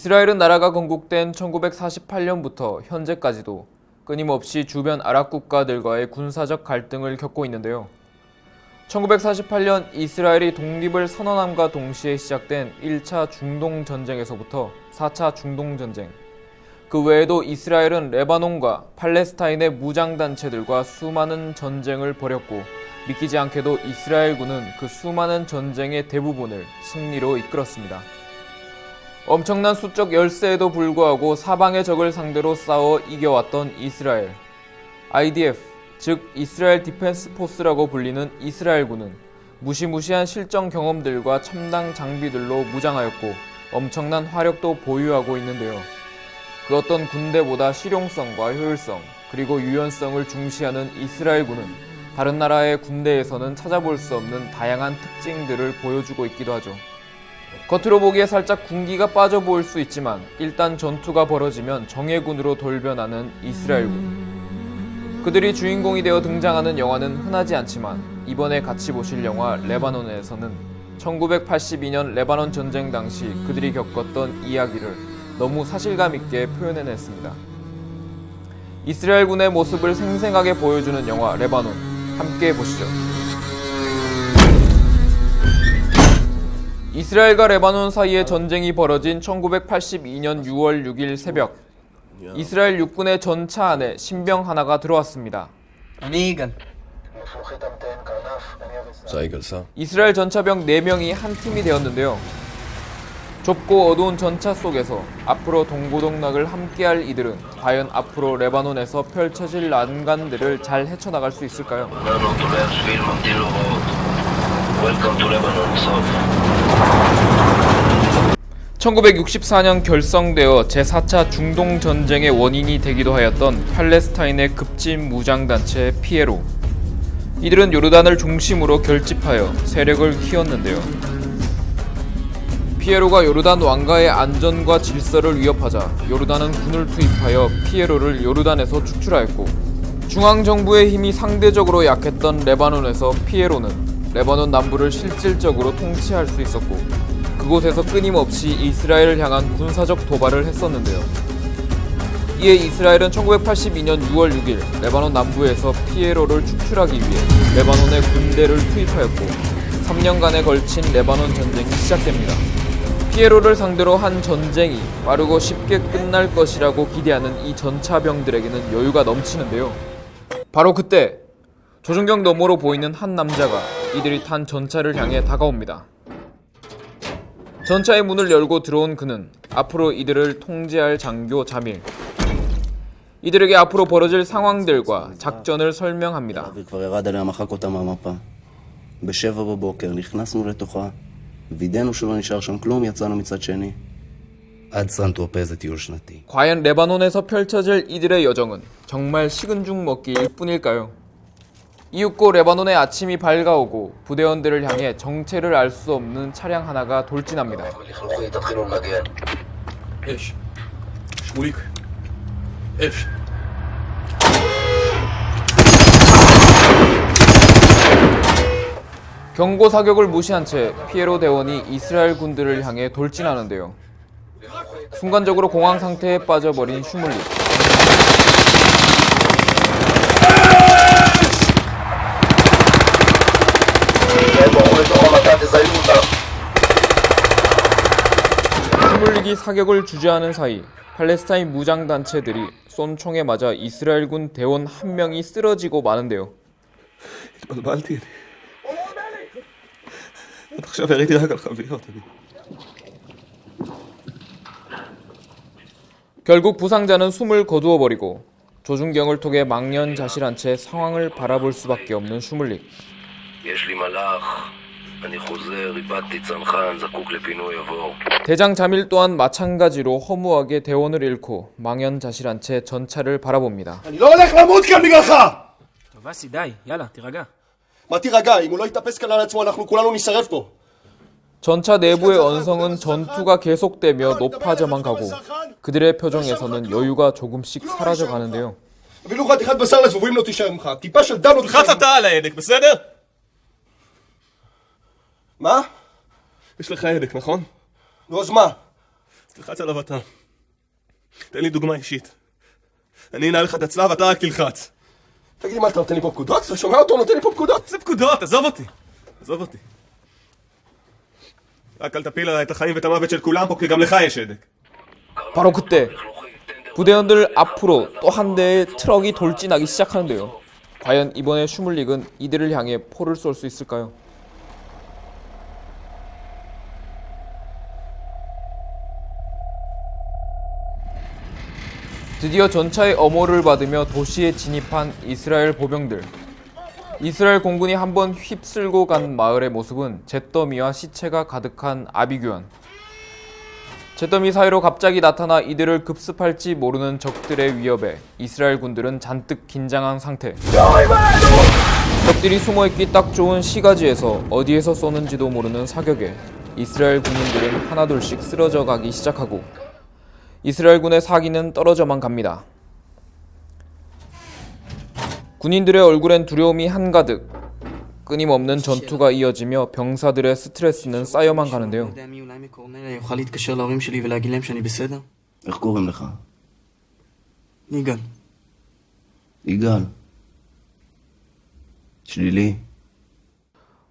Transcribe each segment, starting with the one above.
이스라엘은 나라가 건국된 1948년부터 현재까지도 끊임없이 주변 아랍 국가들과의 군사적 갈등을 겪고 있는데요. 1948년 이스라엘이 독립을 선언함과 동시에 시작된 1차 중동전쟁에서부터 4차 중동전쟁, 그 외에도 이스라엘은 레바논과 팔레스타인의 무장단체들과 수많은 전쟁을 벌였고, 믿기지 않게도 이스라엘군은 그 수많은 전쟁의 대부분을 승리로 이끌었습니다. 엄청난 수적 열세에도 불구하고 사방의 적을 상대로 싸워 이겨왔던 이스라엘. IDF, 즉 이스라엘 디펜스 포스라고 불리는 이스라엘군은 무시무시한 실전 경험들과 첨단 장비들로 무장하였고 엄청난 화력도 보유하고 있는데요. 그 어떤 군대보다 실용성과 효율성, 그리고 유연성을 중시하는 이스라엘군은 다른 나라의 군대에서는 찾아볼 수 없는 다양한 특징들을 보여주고 있기도 하죠. 겉으로 보기에 살짝 군기가 빠져 보일 수 있지만 일단 전투가 벌어지면 정예군으로 돌변하는 이스라엘군. 그들이 주인공이 되어 등장하는 영화는 흔하지 않지만 이번에 같이 보실 영화 레바논에서는 1982년 레바논 전쟁 당시 그들이 겪었던 이야기를 너무 사실감 있게 표현해냈습니다. 이스라엘군의 모습을 생생하게 보여주는 영화 레바논, 함께 보시죠. 이스라엘과 레바논 사이에 전쟁이 벌어진 1982년 6월 6일 새벽, 이스라엘 육군의 전차 안에 신병 하나가 들어왔습니다. 이스라엘 전차병 4명이 한 팀이 되었는데요. 좁고 어두운 전차 속에서 앞으로 동고동락을 함께할 이들은 과연 앞으로 레바논에서 펼쳐질 난관들을 잘 헤쳐나갈 수 있을까요? 1964년 결성되어 제4차 중동전쟁의 원인이 되기도 하였던 팔레스타인의 급진 무장단체 피에로. 이들은 요르단을 중심으로 결집하여 세력을 키웠는데요. 피에로가 요르단 왕가의 안전과 질서를 위협하자 요르단은 군을 투입하여 피에로를 요르단에서 축출하였고, 중앙정부의 힘이 상대적으로 약했던 레바논에서 피에로는 레바논 남부를 실질적으로 통치할 수 있었고, 그곳에서 끊임없이 이스라엘을 향한 군사적 도발을 했었는데요. 이에 이스라엘은 1982년 6월 6일 레바논 남부에서 피에로를 축출하기 위해 레바논에 군대를 투입하였고 3년간에 걸친 레바논 전쟁이 시작됩니다. 피에로를 상대로 한 전쟁이 빠르고 쉽게 끝날 것이라고 기대하는 이 전차병들에게는 여유가 넘치는데요. 바로 그때 조준경 너머로 보이는 한 남자가 이들이 탄 전차를 향해 다가옵니다. 전차의 문을 열고 들어온 그는 앞으로 이들을 통제할 장교 자밀. 이들에게 앞으로 벌어질 상황들과 작전을 설명합니다. 과연 레바논에서 펼쳐질 이들의 여정은 정말 식은 죽 먹기일 뿐일까요? 이윽고 레바논의 아침이 밝아오고 부대원들을 향해 정체를 알 수 없는 차량 하나가 돌진합니다. 경고 사격을 무시한 채 피에로 대원이 이스라엘 군들을 향해 돌진하는데요. 순간적으로 공황 상태에 빠져버린 슈물리. 슈물릭이 사격을 주저하는 사이 팔레스타인 무장단체들이 쏜 총에 맞아 이스라엘군 대원 한 명이 쓰러지고 마는데요. 결국 부상자는 숨을 거두어버리고 조준경을 통해 망연자실한 채 상황을 바라볼 수밖에 없는 슈물릭. 대장 자밀 또한 마찬가지로 허무하게 대원을 잃고 망연자실한 채 전차를 바라봅니다. 전차 내부의 언성은 전투가 계속되며 높아져만 가고 그들의 표정에서는 여유가 조금씩 사라져가는데요. מה? יש לך ידק, נכון? נו, אז מה? תלחץ עליו אתה. תן לי דוגמה אישית. אני אנהל לך את הצלב, אתה רק תלחץ. תגיד לי, מה אתה נותן לי פה פקודות? אתה שומע אותו? נותן לי פה פקודות. זה פקודות, עזוב אותי. עזוב אותי. רק אל תפיל עליי את החיים ואת המוות של כולם פה, כי גם לך יש הדק. 바로 그때 부대원들 앞으로 또 한 대의 트럭이 돌진하기 시작하는데요. 과연 이번에 슈물릭은 이들을 향해 포를 쏠 수 있을까요? 드디어 전차의 엄호를 받으며 도시에 진입한 이스라엘 보병들. 이스라엘 공군이 한번 휩쓸고 간 마을의 모습은 잿더미와 시체가 가득한 아비규환. 잿더미 사이로 갑자기 나타나 이들을 급습할지 모르는 적들의 위협에 이스라엘 군들은 잔뜩 긴장한 상태. 적들이 숨어있기 딱 좋은 시가지에서 어디에서 쏘는지도 모르는 사격에 이스라엘 군인들은 하나둘씩 쓰러져 가기 시작하고 이스라엘군의 사기는 떨어져만 갑니다. 군인들의 얼굴엔 두려움이 한가득. 끊임없는 전투가 이어지며 병사들의 스트레스는 쌓여만 가는데요. איך קוראים לך? יגאל. יגאל. שלילי.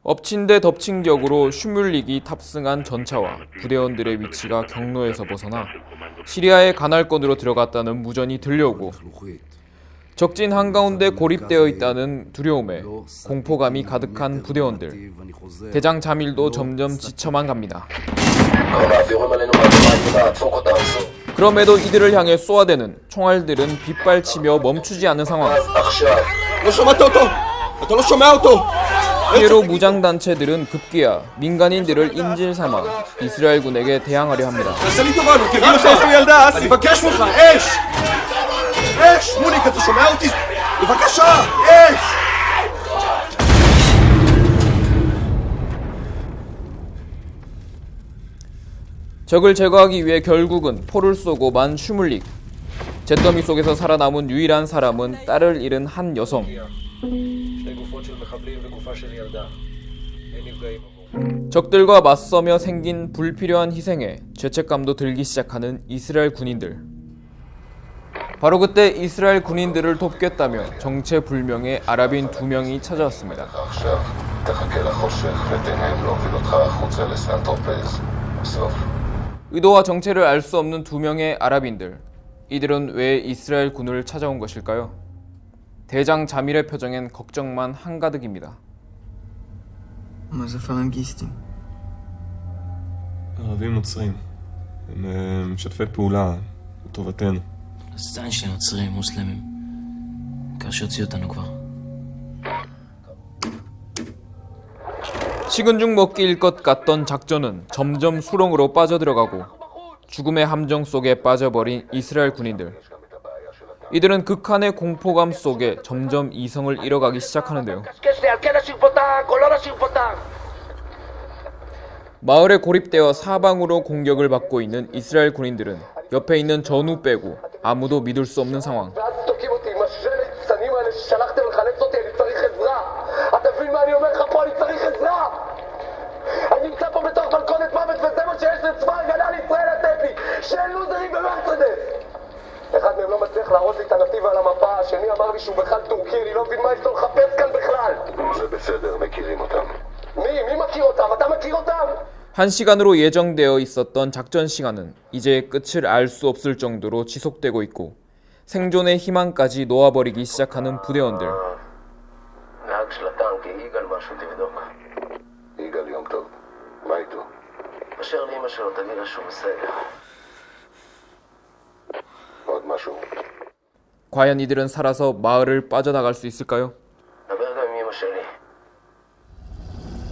엎친 데 덮친 격으로 슈뮬릭이 탑승한 전차와 부대원들의 위치가 경로에서 벗어나 시리아의 가날권으로 들어갔다는 무전이 들려오고 적진 한가운데 고립되어 있다는 두려움에 공포감이 가득한 부대원들. 대장 자밀도 점점 지쳐만 갑니다. 그럼에도 이들을 향해 쏘아대는 총알들은 빗발치며 멈추지 않는 상황. 피에로 무장단체들은 급기야 민간인들을 인질 삼아 이스라엘군에게 대항하려 합니다. מוניק, אתה שומע אותי? בבקשה, אש! 적을 제거하기 위해 결국은 포를 쏘고 만 슈물릭. 잿더미 속에서 살아남은 유일한 사람은 딸을 잃은 한 여성. 적들과 맞서며 생긴 불필요한 희생에 죄책감도 들기 시작하는 이스라엘 군인들. 바로 그때 이스라엘 군인들을 돕겠다며 정체불명의 아랍인 2명이 찾아왔습니다. 의도와 정체를 알 수 없는 2명의 아랍인들. 이들은 왜 이스라엘 군을 찾아온 것일까요? 대장 자밀의 표정엔 걱정만 한가득입니다. מה זה פלנגיסטים? ערבים נוצרים. הם משתפי פעולה לטובתנו. פלסטינים שנוצרים, מוסלמים. העיקר שיוציאו אותנו כבר. 식은 죽 먹기일 것 같던 작전은 점점 수렁으로 빠져들어가고 죽음의 함정 속에 빠져버린 이스라엘 군인들. 이들은 극한의 공포감 속에 점점 이성을 잃어가기 시작하는데요. 마을에 고립되어 사방으로 공격을 받고 있는 이스라엘 군인들은 옆에 있는 전우 빼고 아무도 믿을 수 없는 상황. אחד מהם לא מצליח להראות לי את הנתיב על המפה, השני אמר לי שהוא בכלל טורקי, אני לא מבין מה יש לו לחפש כאן בכלל. זה בסדר, מכירים אותם. מי מכיר אותם? אתה מכיר אותם? 1시간으로 예정되어 있었던 작전 시간은 이제 끝을 알 수 없을 정도로 지속되고 있고 생존의 희망까지 놓아버리기 시작하는 부대원들. נהג של הטנק, יגאל משהו, תבדוק. יגאל יום טוב, מה איתו? אשר לאמא שלו, תגיד לה שהוא בסדר. עוד משהו. 과연 이들은 살아서 마을을 빠져나갈 수 있을까요? דבר גם עם אמא שלי.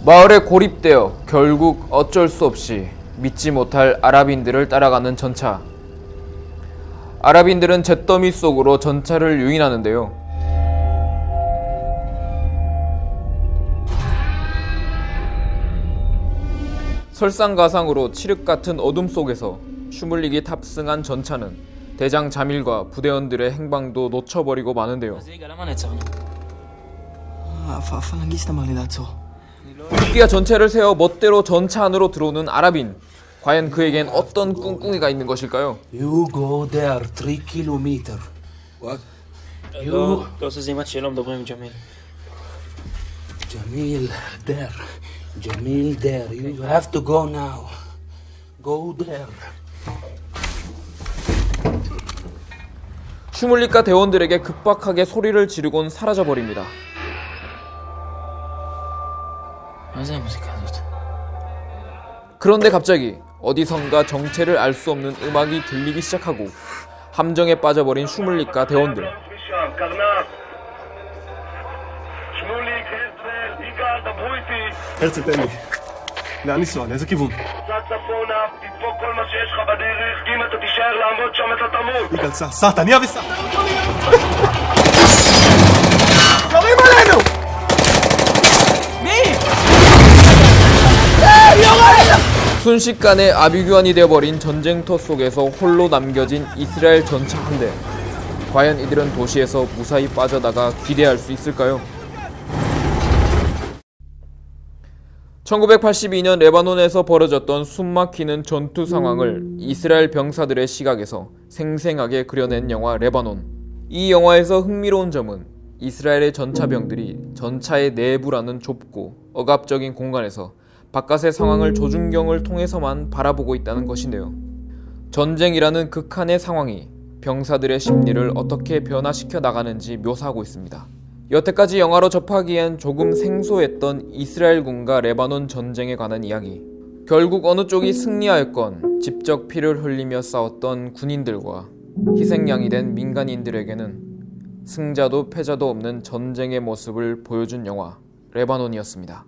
마을에 고립되어 결국 어쩔 수 없이 믿지 못할 아랍인들을 따라가는 전차. 아랍인들은 잿더미 속으로 전차를 유인하는데요. 설상가상으로 칠흑 같은 어둠 속에서 슈물릭이 탑승한 전차는 대장 자밀과 부대원들의 행방도 놓쳐버리고 마는데요. למה נעצרנו? הפלנגיסט אמר לי לעצור. 급기야 전체를 세워 멋대로 전차 안으로 들어오는 아랍인. 과연 그에겐 어떤 꿍꿍이가 있는 것일까요? You go there 3 kilometer. What? לא זזים עד שלא מדברים עם ג'מיל. Jamil there. Jamil there. You have to go now. Go there. 슈물리카 대원들에게 급박하게 소리를 지르곤 사라져버립니다. מה זה המוזיקה הזאת? 그런데 갑자기 어디선가 정체를 알 수 없는 음악이 들리기 시작하고 함정에 빠져버린 슈물리카 대원들. משם, קרנף. שמוליק, הרצל, יגאל, דברו איתי. הרצל, תן לי. לאן לנסוע? לאיזה כיוון? קצת צפונה, תדפוק כל מה שיש לך בדרך, כי אם אתה תישאר לעמוד שם אתה תמות. יגאל, סע, תניע וסע. יורים עלינו! 순식간에 아비규환이 되어버린 전쟁터 속에서 홀로 남겨진 이스라엘 전차 한 대. 과연 이들은 도시에서 무사히 빠져나가 기대할 수 있을까요? 1982년 레바논에서 벌어졌던 숨막히는 전투 상황을 이스라엘 병사들의 시각에서 생생하게 그려낸 영화 레바논. 이 영화에서 흥미로운 점은 이스라엘의 전차병들이 전차의 내부라는 좁고 억압적인 공간에서 바깥의 상황을 조준경을 통해서만 바라보고 있다는 것인데요. 전쟁이라는 극한의 상황이 병사들의 심리를 어떻게 변화시켜 나가는지 묘사하고 있습니다. 여태까지 영화로 접하기엔 조금 생소했던 이스라엘군과 레바논 전쟁에 관한 이야기. 결국 어느 쪽이 승리하였건 직접 피를 흘리며 싸웠던 군인들과 희생양이 된 민간인들에게는 승자도 패자도 없는 전쟁의 모습을 보여준 영화 레바논이었습니다.